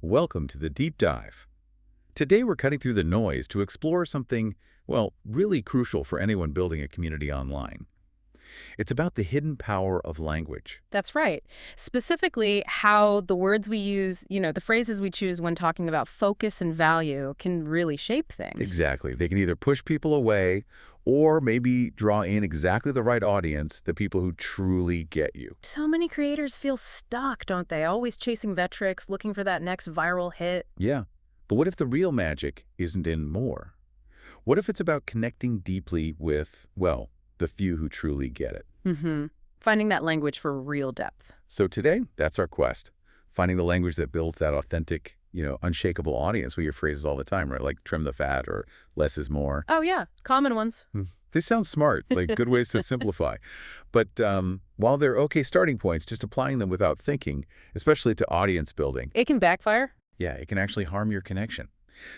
Welcome to the Deep Dive. Today we're cutting through the noise to explore something, well, really crucial for anyone building a community online. It's about the hidden power of language. That's right. Specifically, how the words we use, the phrases we choose when talking about focus and value can really shape things. Exactly. They can either push people away or maybe draw in exactly the right audience, the people who truly get you. So many creators feel stuck, don't they? Always chasing metrics, looking for that next viral hit. Yeah. But what if the real magic isn't in more? What if it's about connecting deeply with, well, the few who truly get it? Finding that language for real depth. So today, that's our quest. Finding the language that builds that authentic, unshakable audience. We hear phrases all the time, right? Like trim the fat or less is more. Oh, yeah. Common ones. They sound smart, like good ways to simplify. But while they're okay starting points, just applying them without thinking, especially to audience building, It can backfire. yeah, it can actually harm your connection.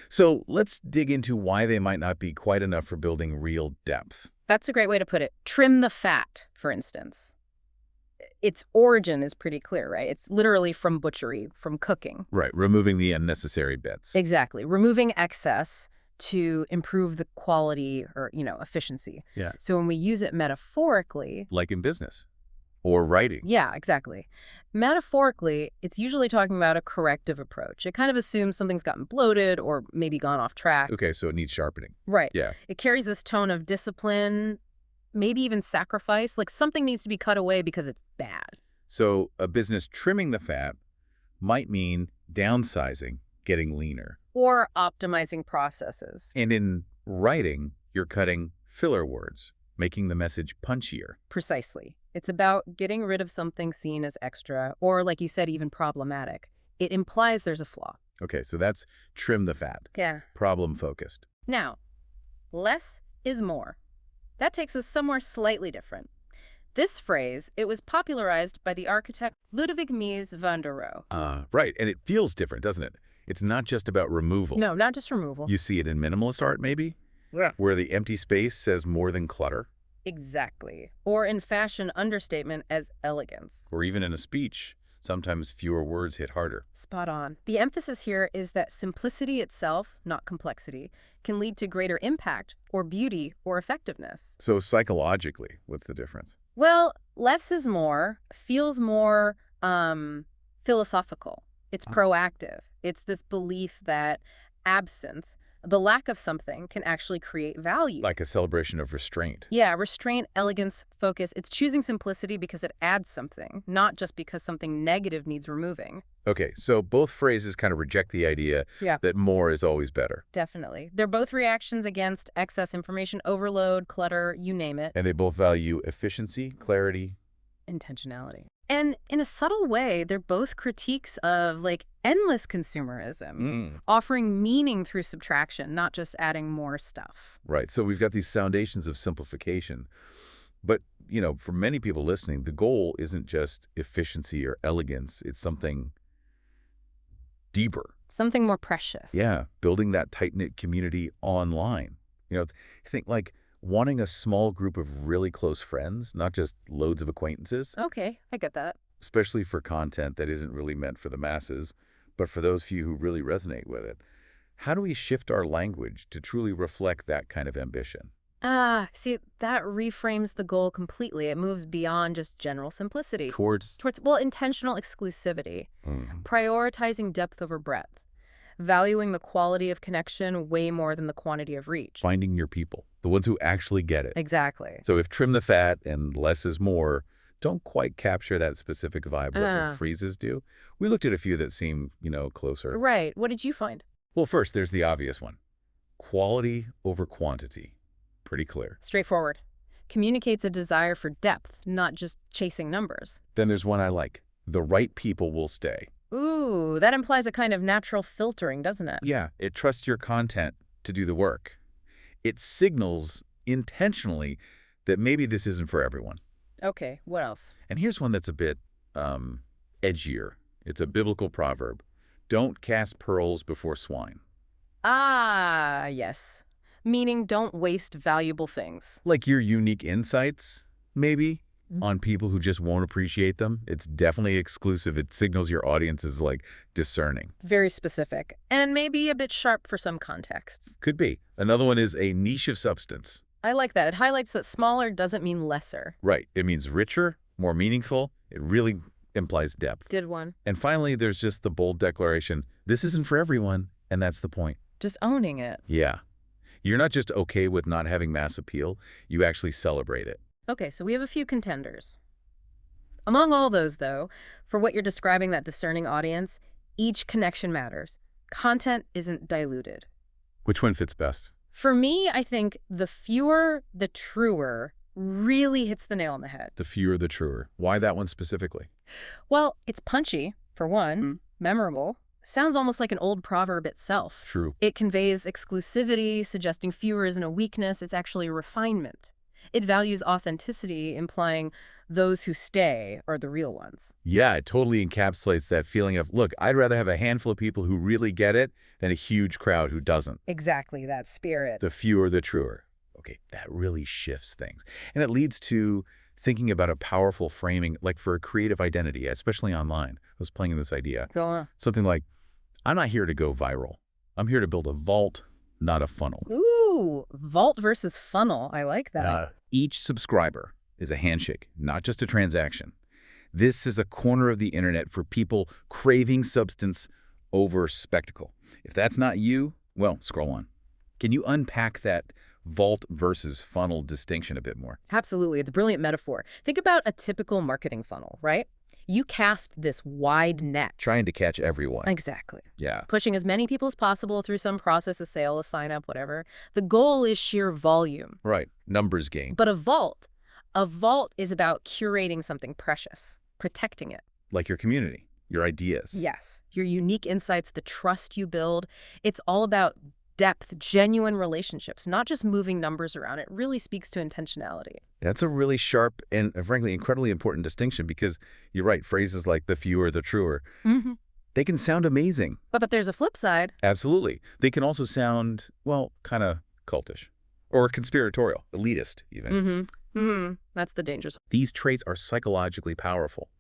So let's dig into why they might not be quite enough for building real depth. That's a great way to put it. Trim the fat, for instance. Its origin is pretty clear, right? It's literally from butchery, from cooking. Right, removing the unnecessary bits. Exactly. Removing excess to improve the quality or, efficiency. Yeah. So when we use it metaphorically, Like in business or writing. yeah, exactly. Metaphorically, it's usually talking about a corrective approach. It kind of assumes something's gotten bloated or maybe gone off track. Okay, so it needs sharpening. Right. Yeah. It carries this tone of discipline, maybe even sacrifice, like something needs to be cut away because it's bad. So a business trimming the fat might mean downsizing, getting leaner. Or optimizing processes. And in writing, you're cutting filler words, making the message punchier. Precisely. It's about getting rid of something seen as extra, or like you said, even problematic. It implies there's a flaw. Okay, so that's trim the fat, Yeah. problem-focused. Now, less is more. That takes us somewhere slightly different. This phrase, it was popularized by the architect Ludwig Mies van der Rohe. Right, and it feels different, doesn't it? It's not just about removal. No, not just removal. You see it in minimalist art, maybe? Yeah. Where the empty space says more than clutter. Exactly. Or in fashion understatement as elegance. Or even in a speech, sometimes fewer words hit harder. Spot on. The emphasis here is that simplicity itself, not complexity, can lead to greater impact or beauty or effectiveness. So psychologically, what's the difference? Well, less is more feels more philosophical. It's proactive. It's this belief that absence, the lack of something, can actually create value. Like a celebration of restraint. Yeah, restraint, elegance, focus. It's choosing simplicity because it adds something, not just because something negative needs removing. Okay, so both phrases kind of reject the idea that more is always better. Definitely. They're both reactions against excess information overload, clutter, you name it. And they both value efficiency, clarity. Intentionality. And in a subtle way, they're both critiques of, endless consumerism, offering meaning through subtraction, not just adding more stuff. Right, so we've got these foundations of simplification. But, for many people listening, the goal isn't just efficiency or elegance. It's something deeper. Something more precious. Yeah, building that tight-knit community online. Think like wanting a small group of really close friends, not just loads of acquaintances. Okay, I get that. Especially for content that isn't really meant for the masses, but for those few who really resonate with it. How do we shift our language to truly reflect that kind of ambition? See, that reframes the goal completely. It moves beyond just general simplicity. Towards Intentional exclusivity, prioritizing depth over breadth, valuing the quality of connection way more than the quantity of reach. finding your people, the ones who actually get it. Exactly. So if trim the fat and less is more don't quite capture that specific vibe what the phrases do, we looked at a few that seem, closer. Right. What did you find? Well, first, there's the obvious one. Quality over quantity. Pretty clear. Straightforward. Communicates a desire for depth, not just chasing numbers. Then there's one I like. The right people will stay. Ooh, that implies a kind of natural filtering, doesn't it? Yeah, it trusts your content to do the work. It signals intentionally that maybe this isn't for everyone. Okay, what else? And here's one that's a bit edgier. It's a biblical proverb. Don't cast pearls before swine. Ah, yes. Meaning don't waste valuable things. Like your unique insights, maybe? on people who just won't appreciate them. It's definitely exclusive. It signals your audience is like discerning. Very specific, and maybe a bit sharp for some contexts. Could be. Another one is a niche of substance. I like that. It highlights that smaller doesn't mean lesser. Right. It means richer, more meaningful. It really implies depth. Did one. And finally, there's just the bold declaration. This isn't for everyone, and that's the point. Just owning it. Yeah. You're not just okay with not having mass appeal. You actually celebrate it. Okay, so we have a few contenders. Among all those, though, for what you're describing, that discerning audience, each connection matters. Content isn't diluted. Which one fits best? For me, I think the fewer, the truer really hits the nail on the head. The fewer, the truer. Why that one specifically? Well, it's punchy, for one, memorable. Sounds almost like an old proverb itself. True. It conveys exclusivity, suggesting fewer isn't a weakness. It's actually a refinement. It values authenticity, implying those who stay are the real ones. Yeah, it totally encapsulates that feeling of, look, I'd rather have a handful of people who really get it than a huge crowd who doesn't. Exactly, that spirit. The fewer, the truer. Okay, that really shifts things. And it leads to thinking about a powerful framing, like for a creative identity, especially online. I was playing this idea. Go on. Something like, I'm not here to go viral. I'm here to build a vault, not a funnel. Ooh, vault versus funnel. I like that. Each subscriber is a handshake, not just a transaction. This is a corner of the internet for people craving substance over spectacle. If that's not you, well, scroll on. Can you unpack that vault versus funnel distinction a bit more? Absolutely. It's a brilliant metaphor. Think about a typical marketing funnel, right? You cast this wide net. Trying to catch everyone. Exactly. Yeah. Pushing as many people as possible through some process, a sale, a sign up, whatever. The goal is sheer volume. Right. Numbers game. But a vault is about curating something precious, protecting it. Like your community, your ideas. Yes. Your unique insights, the trust you build. It's all about depth, genuine relationships, not just moving numbers around. It really speaks to intentionality. That's a really sharp and, frankly, incredibly important distinction because you're right, phrases like the fewer, the truer, they can sound amazing. But there's a flip side. Absolutely. They can also sound, well, kind of cultish or conspiratorial, elitist even. That's the danger zone. These traits are psychologically powerful.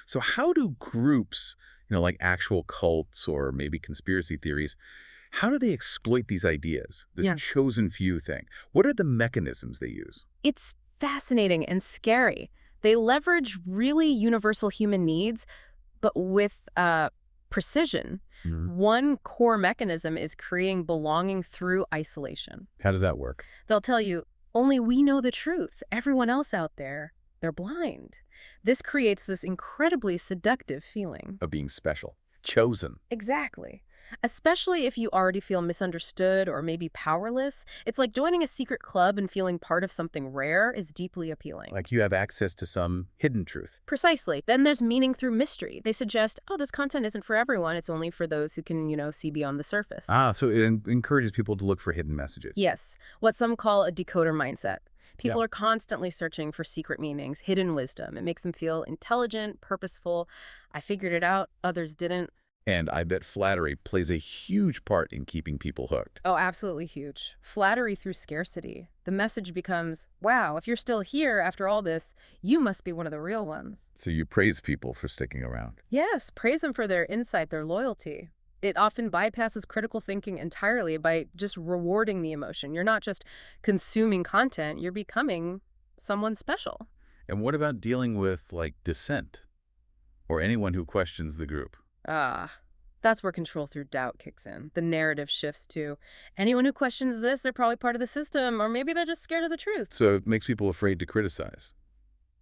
So how do groups, like actual cults or maybe conspiracy theories, how do they exploit these ideas, this chosen few thing? What are the mechanisms they use? It's fascinating and scary. They leverage really universal human needs, but with precision. One core mechanism is creating belonging through isolation. How does that work? They'll tell you, only we know the truth. Everyone else out there, they're blind. This creates this incredibly seductive feeling. Of being special, chosen. Exactly. Especially if you already feel misunderstood or maybe powerless. It's like joining a secret club and feeling part of something rare is deeply appealing. Like you have access to some hidden truth. Precisely. Then there's meaning through mystery. They suggest, oh, this content isn't for everyone. It's only for those who can, see beyond the surface. So it encourages people to look for hidden messages. Yes. What some call a decoder mindset. People are constantly searching for secret meanings, hidden wisdom. It makes them feel intelligent, purposeful. I figured it out. Others didn't. And I bet flattery plays a huge part in keeping people hooked. Oh, absolutely huge. Flattery through scarcity. The message becomes, wow, if you're still here after all this, you must be one of the real ones. So you praise people for sticking around. Yes, praise them for their insight, their loyalty. It often bypasses critical thinking entirely by just rewarding the emotion. You're not just consuming content, you're becoming someone special. And what about dealing with, dissent? Or anyone who questions the group? That's where control through doubt kicks in. The narrative shifts to anyone who questions this, they're probably part of the system, or maybe they're just scared of the truth. So it makes people afraid to criticize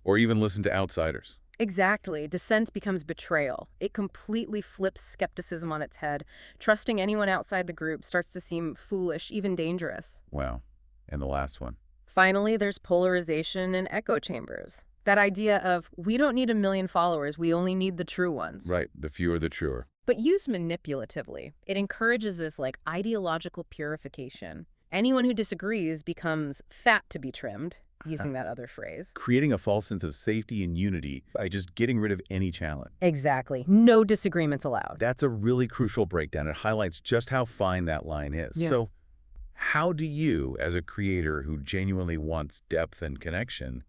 or even listen to outsiders. Exactly. Dissent becomes betrayal. It completely flips skepticism on its head. Trusting anyone outside the group starts to seem foolish, even dangerous. Wow. And the last one. Finally, there's polarization and echo chambers. That idea of, we don't need 1 million followers, we only need the true ones. Right, the fewer the truer. But used manipulatively, it encourages this ideological purification. Anyone who disagrees becomes fat to be trimmed, using that other phrase. Creating a false sense of safety and unity by just getting rid of any challenge. Exactly. No disagreements allowed. That's a really crucial breakdown. It highlights just how fine that line is. Yeah. So how do you, as a creator who genuinely wants depth and connection,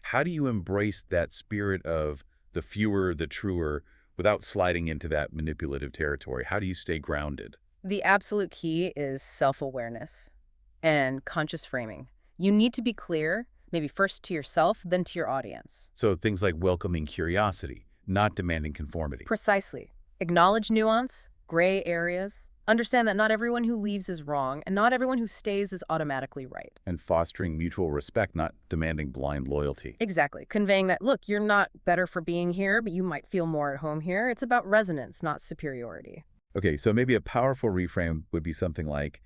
How do you embrace that spirit of the fewer, the truer, without sliding into that manipulative territory? How do you stay grounded? The absolute key is self-awareness and conscious framing. You need to be clear, maybe first to yourself, then to your audience. So things like welcoming curiosity, not demanding conformity. Precisely. Acknowledge nuance, gray areas. Understand that not everyone who leaves is wrong, and not everyone who stays is automatically right. And fostering mutual respect, not demanding blind loyalty. Exactly. Conveying that, look, you're not better for being here, but you might feel more at home here. It's about resonance, not superiority. Okay, so maybe a powerful reframe would be something like,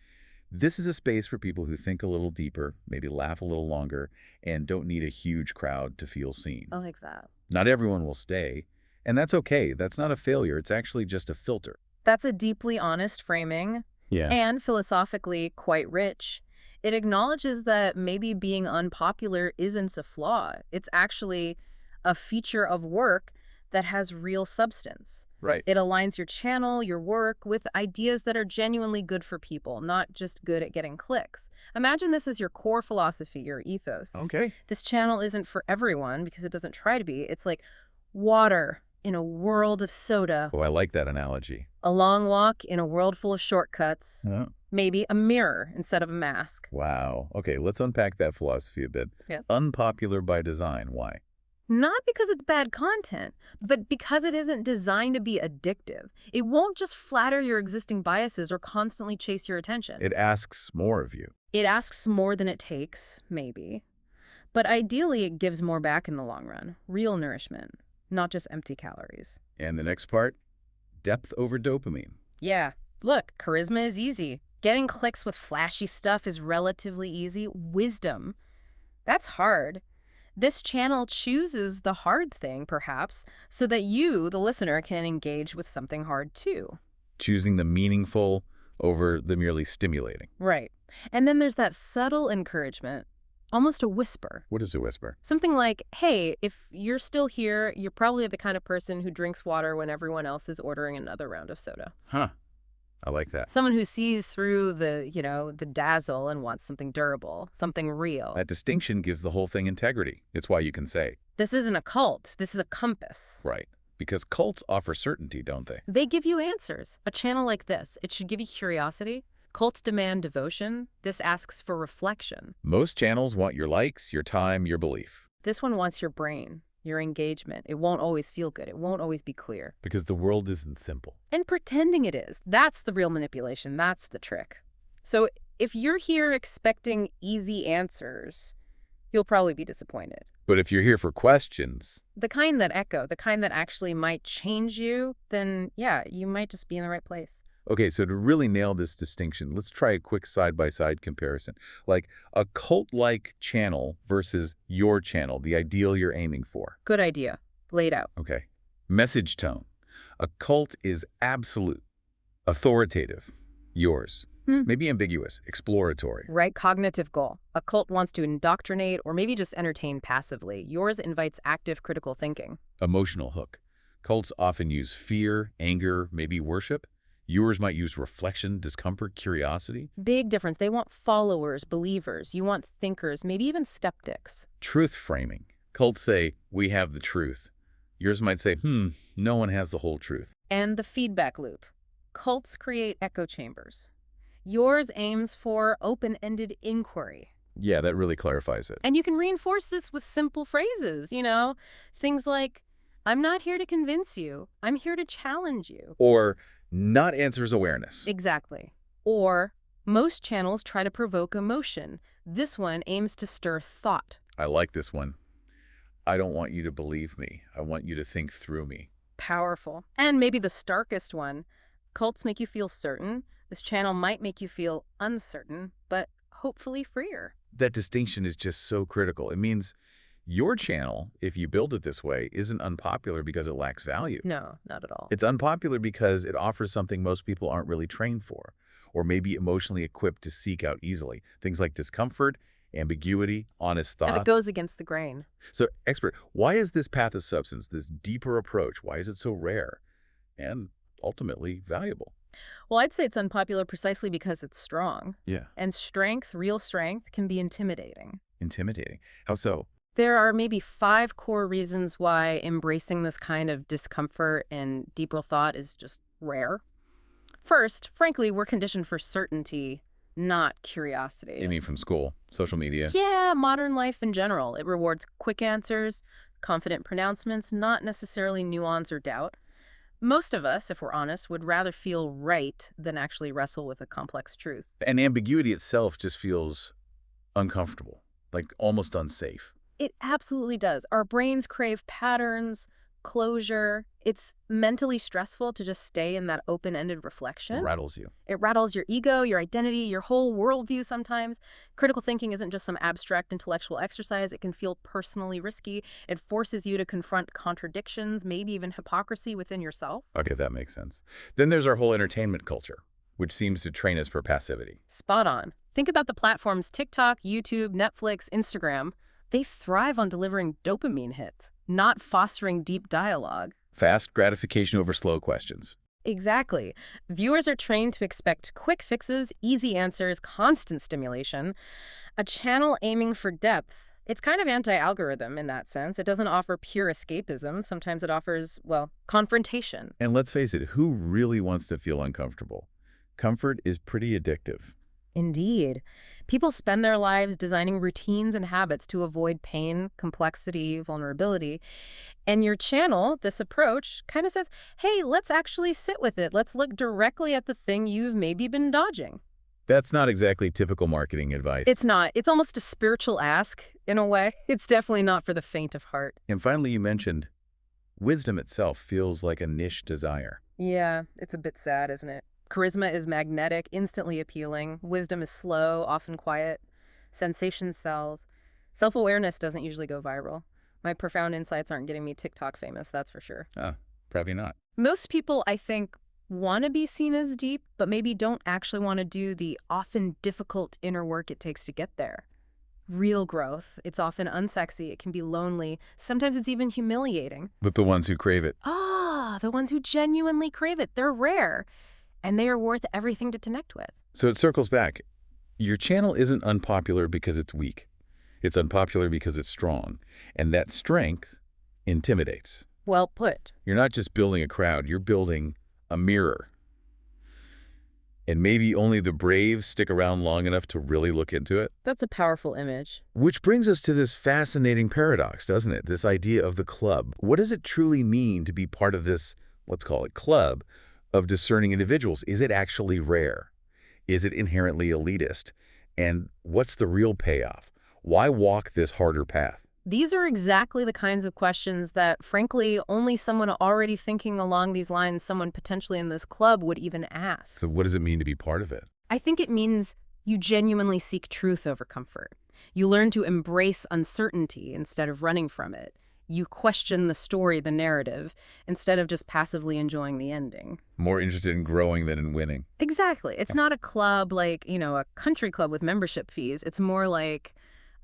this is a space for people who think a little deeper, maybe laugh a little longer, and don't need a huge crowd to feel seen. I like that. Not everyone will stay, and that's okay. That's not a failure. It's actually just a filter. That's a deeply honest framing Yeah. and philosophically quite rich. It acknowledges that maybe being unpopular isn't a flaw. It's actually a feature of work that has real substance. Right. It aligns your channel, your work, with ideas that are genuinely good for people, not just good at getting clicks. Imagine this as your core philosophy, your ethos. Okay. This channel isn't for everyone because it doesn't try to be. It's like water in a world of soda. Oh, I like that analogy. A long walk in a world full of shortcuts. Oh. Maybe a mirror instead of a mask. Wow. Okay, let's unpack that philosophy a bit. Yeah. Unpopular by design. Why? Not because it's bad content, but because it isn't designed to be addictive. It won't just flatter your existing biases or constantly chase your attention. It asks more of you. It asks more than it takes, maybe. But ideally, it gives more back in the long run. Real nourishment, not just empty calories. And the next part? Depth over dopamine. Yeah. Look, charisma is easy. Getting clicks with flashy stuff is relatively easy. Wisdom, that's hard. This channel chooses the hard thing, perhaps, so that you, the listener, can engage with something hard too. Choosing the meaningful over the merely stimulating. Right. And then there's that subtle encouragement, almost a whisper. What is a whisper? Something like, hey, if you're still here, you're probably the kind of person who drinks water when everyone else is ordering another round of soda. Huh. I like that. Someone who sees through the dazzle and wants something durable, something real. That distinction gives the whole thing integrity. It's why you can say. This isn't a cult. This is a compass. Right. Because cults offer certainty, don't they? They give you answers. A channel like this, it should give you curiosity. Cults demand devotion. This asks for reflection. Most channels want your likes, your time, your belief. This one wants your brain, your engagement. It won't always feel good. It won't always be clear. Because the world isn't simple. And pretending it is. That's the real manipulation. That's the trick. So if you're here expecting easy answers, you'll probably be disappointed. But if you're here for questions... The kind that echo, the kind that actually might change you, then yeah, you might just be in the right place. Okay, so to really nail this distinction, let's try a quick side-by-side comparison. Like a cult-like channel versus your channel, the ideal you're aiming for. Good idea. Laid out. Okay. Message tone. A cult is absolute, authoritative, yours. Maybe ambiguous, exploratory. Right cognitive goal. A cult wants to indoctrinate or maybe just entertain passively. Yours invites active critical thinking. Emotional hook. Cults often use fear, anger, maybe worship. Yours might use reflection, discomfort, curiosity. Big difference. They want followers, believers. You want thinkers, maybe even skeptics. Truth framing. Cults say, we have the truth. Yours might say, no one has the whole truth. And the feedback loop. Cults create echo chambers. Yours aims for open-ended inquiry. Yeah, that really clarifies it. And you can reinforce this with simple phrases, things like, I'm not here to convince you. I'm here to challenge you. Or, not answers awareness. Exactly. Or, most channels try to provoke emotion. This one aims to stir thought. I like this one. I don't want you to believe me. I want you to think through me. Powerful. And maybe the starkest one, cults make you feel certain. This channel might make you feel uncertain, but hopefully freer. That distinction is just so critical. It means your channel, if you build it this way, isn't unpopular because it lacks value. No, not at all. It's unpopular because it offers something most people aren't really trained for, or maybe emotionally equipped to seek out easily. Things like discomfort, ambiguity, honest thought. And it goes against the grain. So, expert, why is this path of substance, this deeper approach, why is it so rare and ultimately valuable? Well, I'd say it's unpopular precisely because it's strong. Yeah. And strength, real strength, can be intimidating. Intimidating. How so? There are maybe 5 core reasons why embracing this kind of discomfort and deeper thought is just rare. First, frankly, we're conditioned for certainty, not curiosity. You mean from school, social media? Yeah, modern life in general. It rewards quick answers, confident pronouncements, not necessarily nuance or doubt. Most of us, if we're honest, would rather feel right than actually wrestle with a complex truth. And ambiguity itself just feels uncomfortable, like almost unsafe. It absolutely does. Our brains crave patterns, closure. It's mentally stressful to just stay in that open-ended It reflection. rattles you. It rattles your ego, your identity, your whole worldview sometimes. Critical thinking isn't just some abstract intellectual exercise. It can feel personally risky. It forces you to confront contradictions, maybe even hypocrisy within yourself. Okay, that makes sense. Then there's our whole entertainment culture, which seems to train us for passivity. Spot on. Think about the platforms TikTok, YouTube, Netflix, Instagram. They thrive on delivering dopamine hits, not fostering deep dialogue. Fast gratification over slow questions. Exactly. Viewers are trained to expect quick fixes, easy answers, constant stimulation. A channel aiming for depth. It's kind of anti-algorithm in that sense. It doesn't offer pure escapism. Sometimes it offers, well, confrontation. And let's face it, who really wants to feel uncomfortable? Comfort is pretty addictive. Indeed. People spend their lives designing routines and habits to avoid pain, complexity, vulnerability. And your channel, this approach, kind of says, hey, let's actually sit with it. Let's look directly at the thing you've maybe been dodging. That's not exactly typical marketing advice. It's not. It's almost a spiritual ask, in a way. It's definitely not for the faint of heart. And finally, you mentioned wisdom itself feels like a niche desire. Yeah, it's a bit sad, isn't it? Charisma is magnetic, instantly appealing. Wisdom is slow, often quiet. Sensation sells. Self-awareness doesn't usually go viral. My profound insights aren't getting me TikTok famous, that's for sure. Probably not. Most people, I think, want to be seen as deep, but maybe don't actually want to do the often difficult inner work it takes to get there. Real growth, it's often unsexy, it can be lonely, sometimes it's even humiliating. But the ones who crave it. The ones who genuinely crave it, they're rare. And they are worth everything to connect with. So it circles back. Your channel isn't unpopular because it's weak. It's unpopular because it's strong. And that strength intimidates. Well put. You're not just building a crowd, you're building a mirror. And maybe only the brave stick around long enough to really look into it. That's a powerful image. Which brings us to this fascinating paradox, doesn't it? This idea of the club. What does it truly mean to be part of this, let's call it club, of discerning individuals? Is it actually rare? Is it inherently elitist? And what's the real payoff? Why walk this harder path? These are exactly the kinds of questions that, frankly, only someone already thinking along these lines, someone potentially in this club, would even ask. So what does it mean to be part of it? I think it means you genuinely seek truth over comfort. You learn to embrace uncertainty instead of running from it. You question the story, the narrative, instead of just passively enjoying the ending. More interested in growing than in winning. Exactly. It's not a club like, a country club with membership fees. It's more like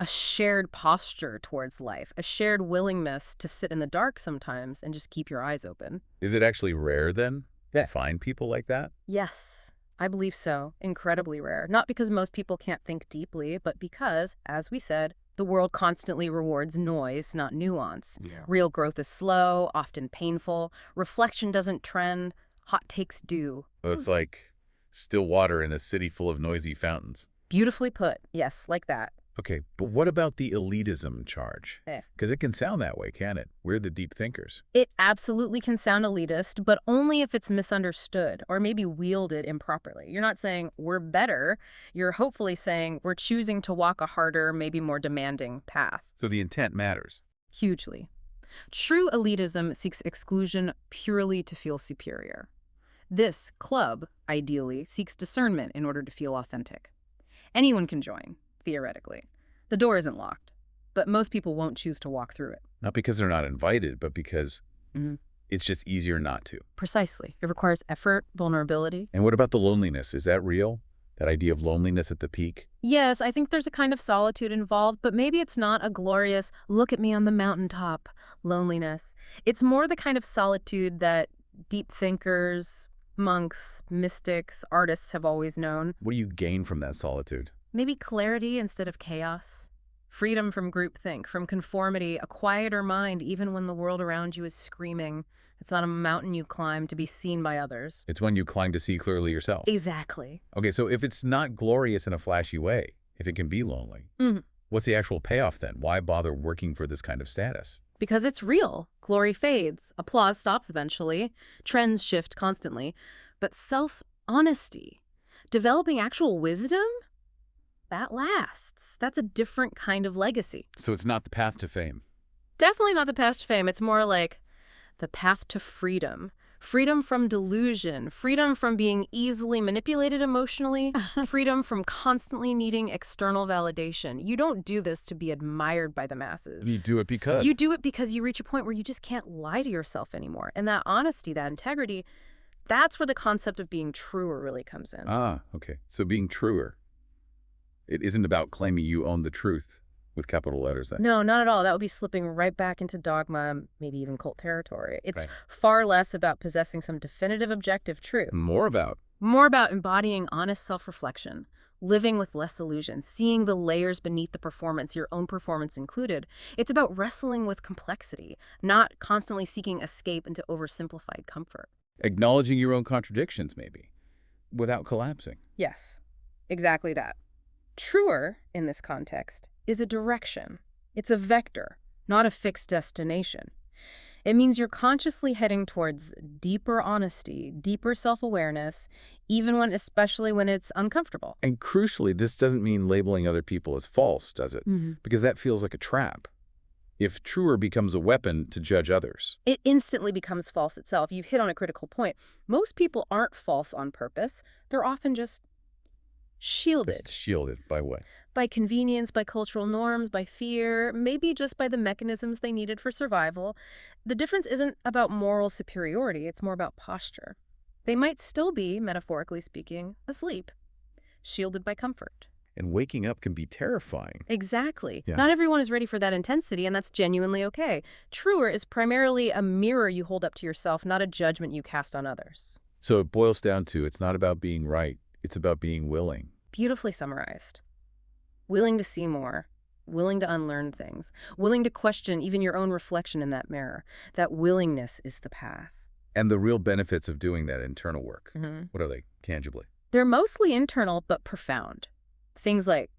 a shared posture towards life, a shared willingness to sit in the dark sometimes and just keep your eyes open. Is it actually rare then to find people like that? Yes, I believe so. Incredibly rare. Not because most people can't think deeply, but because, as we said, the world constantly rewards noise, not nuance. Yeah. Real growth is slow, often painful. Reflection doesn't trend. Hot takes do. It's like still water in a city full of noisy fountains. Beautifully put. Yes, like that. Okay, but what about the elitism charge? Eh. Because it can sound that way, can't it? We're the deep thinkers. It absolutely can sound elitist, but only if it's misunderstood or maybe wielded improperly. You're not saying we're better. You're hopefully saying we're choosing to walk a harder, maybe more demanding path. So the intent matters. Hugely. True elitism seeks exclusion purely to feel superior. This club, ideally, seeks discernment in order to feel authentic. Anyone can join, theoretically. The door isn't locked, but most people won't choose to walk through it. Not because they're not invited, but because it's just easier not to. Precisely. It requires effort, vulnerability. And what about the loneliness? Is that real? That idea of loneliness at the peak? Yes, I think there's a kind of solitude involved, but maybe it's not a glorious, look at me on the mountaintop loneliness. It's more the kind of solitude that deep thinkers, monks, mystics, artists have always known. What do you gain from that solitude? Maybe clarity instead of chaos. Freedom from groupthink, from conformity, a quieter mind even when the world around you is screaming. It's not a mountain you climb to be seen by others. It's when you climb to see clearly yourself. Exactly. Okay, so if it's not glorious in a flashy way, if it can be lonely, what's the actual payoff then? Why bother working for this kind of status? Because it's real. Glory fades. Applause stops eventually. Trends shift constantly. But self-honesty, developing actual wisdom, that lasts. That's a different kind of legacy. So it's not the path to fame. Definitely not the path to fame. It's more like the path to freedom. Freedom from delusion, freedom from being easily manipulated emotionally, freedom from constantly needing external validation. You don't do this to be admired by the masses. You do it because. You do it because you reach a point where you just can't lie to yourself anymore. And that honesty, that integrity, that's where the concept of being truer really comes in. Ah, okay. So being truer. It isn't about claiming you own the truth with capital letters then. No, not at all. That would be slipping right back into dogma, maybe even cult territory. It's Right. far less about possessing some definitive objective truth. More about. More about embodying honest self-reflection, living with less illusion, seeing the layers beneath the performance, your own performance included. It's about wrestling with complexity, not constantly seeking escape into oversimplified comfort. Acknowledging your own contradictions, maybe, without collapsing. Yes, exactly that. Truer, in this context, is a direction. It's a vector, not a fixed destination. It means you're consciously heading towards deeper honesty, deeper self-awareness, especially when it's uncomfortable. And crucially, this doesn't mean labeling other people as false, does it? Because that feels like a trap. If truer becomes a weapon to judge others. It instantly becomes false itself. You've hit on a critical point. Most people aren't false on purpose. They're often just shielded. Just shielded by what? By convenience, by cultural norms, by fear, maybe just by the mechanisms they needed for survival. The difference isn't about moral superiority, it's more about posture. They might still be, metaphorically speaking, asleep, shielded by comfort. And waking up can be terrifying. Exactly. Yeah. Not everyone is ready for that intensity, and that's genuinely okay. Truer is primarily a mirror you hold up to yourself, not a judgment you cast on others. So it boils down to, it's not about being right, it's about being willing. Beautifully summarized. Willing to see more, willing to unlearn things, willing to question even your own reflection in that mirror. That willingness is the path. And the real benefits of doing that internal work, what are they, tangibly? They're mostly internal but profound. Things like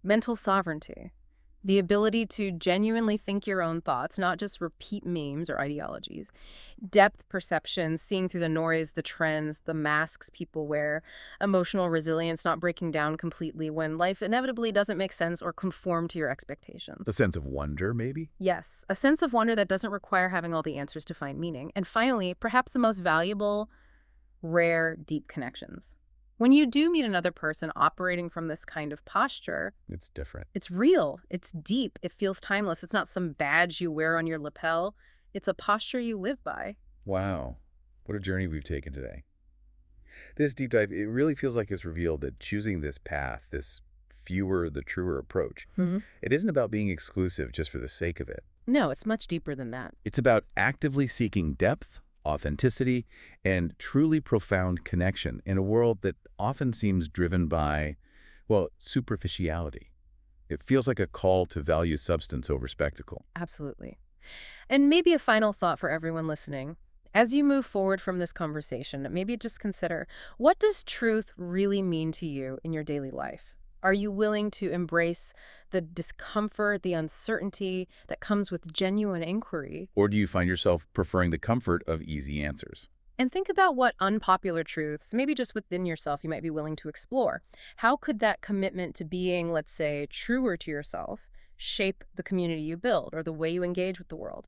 mental sovereignty, the ability to genuinely think your own thoughts, not just repeat memes or ideologies, depth perception, seeing through the noise, the trends, the masks people wear, emotional resilience, not breaking down completely when life inevitably doesn't make sense or conform to your expectations. A sense of wonder, maybe? Yes, a sense of wonder that doesn't require having all the answers to find meaning. And finally, perhaps the most valuable, rare, deep connections. When you do meet another person operating from this kind of posture, It's different. it's real, it's deep, it feels timeless. It's not some badge you wear on your lapel. It's a posture you live by. Wow, what a journey we've taken today. This deep dive, it really feels like it's revealed that choosing this path, this fewer the truer approach, it isn't about being exclusive just for the sake of it. No, it's much deeper than that. It's about actively seeking depth, authenticity, and truly profound connection in a world that often seems driven by, well, superficiality. It feels like a call to value substance over spectacle. Absolutely. And maybe a final thought for everyone listening. As you move forward from this conversation, maybe just consider, what does truth really mean to you in your daily life? Are you willing to embrace the discomfort, the uncertainty that comes with genuine inquiry? Or do you find yourself preferring the comfort of easy answers? And think about what unpopular truths, maybe just within yourself, you might be willing to explore. How could that commitment to being, let's say, truer to yourself, shape the community you build or the way you engage with the world?